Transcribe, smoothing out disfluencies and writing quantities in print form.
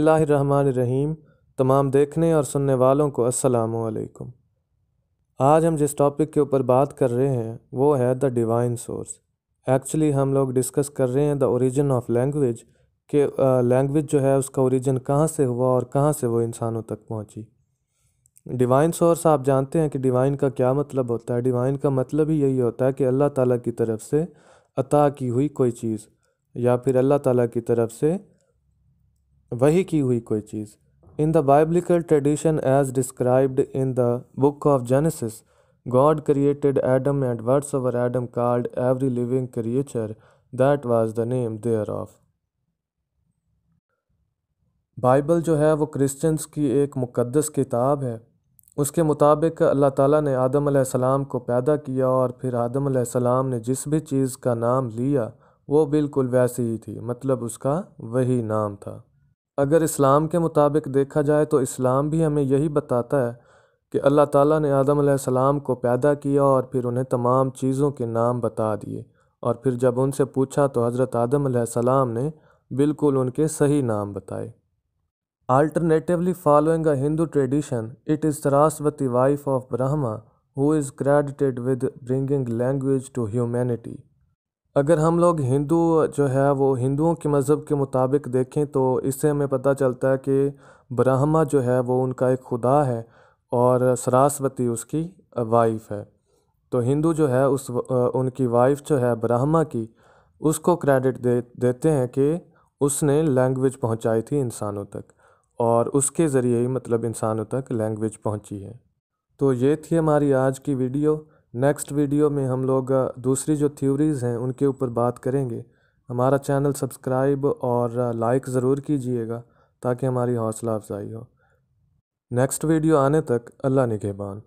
बिस्मिल्लाहिर्रहमानिर्रहीम। तमाम देखने और सुनने वालों को अस्सलामु अलैकुम। आज हम जिस टॉपिक के ऊपर बात कर रहे हैं वो है द डिवाइन सोर्स। एक्चुअली हम लोग डिस्कस कर रहे हैं द ओरिजिन ऑफ लैंग्वेज कि लैंग्वेज जो है उसका ओरिजिन कहाँ से हुआ और कहाँ से वो इंसानों तक पहुँची। डिवाइन सोर्स आप जानते हैं कि डिवाइन का क्या मतलब होता है। डिवाइन का मतलब ही यही होता है कि अल्लाह ताला की तरफ से अता की हुई कोई चीज़ या फिर अल्लाह ताला की तरफ से वही की हुई कोई चीज़। In the biblical tradition as described in the book of Genesis, God created Adam and words over Adam called every living creature that was the name thereof. Bible जो है वो क्रिश्चियंस की एक मुक़द्दस किताब है। उसके मुताबिक अल्लाह ताला ने आदम अलैहिस्सलाम को पैदा किया और फिर आदम अलैहिस्सलाम ने जिस भी चीज़ का नाम लिया वो बिल्कुल वैसी ही थी, मतलब उसका वही नाम था। अगर इस्लाम के मुताबिक देखा जाए तो इस्लाम भी हमें यही बताता है कि अल्लाह ताला ने आदम अलैहिस्सलाम को पैदा किया और फिर उन्हें तमाम चीज़ों के नाम बता दिए और फिर जब उनसे पूछा तो हज़रत आदम अलैहिस्सलाम ने बिल्कुल उनके सही नाम बताए। Alternatively, following a Hindu tradition, it is Saraswati, wife of Brahma, who is credited with bringing language to humanity. अगर हम लोग हिंदू जो है वो हिंदुओं के मज़हब के मुताबिक देखें तो इससे हमें पता चलता है कि ब्रह्मा जो है वो उनका एक खुदा है और सरस्वती उसकी वाइफ है। तो हिंदू जो है उनकी वाइफ जो है ब्रह्मा की, उसको क्रेडिट देते हैं कि उसने लैंग्वेज पहुंचाई थी इंसानों तक और उसके ज़रिए ही मतलब इंसानों तक लैंग्वेज पहुंची है। तो ये थी हमारी आज की वीडियो। नेक्स्ट वीडियो में हम लोग दूसरी जो थ्योरीज़ हैं उनके ऊपर बात करेंगे। हमारा चैनल सब्सक्राइब और लाइक ज़रूर कीजिएगा ताकि हमारी हौसला अफजाई हो। नेक्स्ट वीडियो आने तक अल्लाह निगहबान।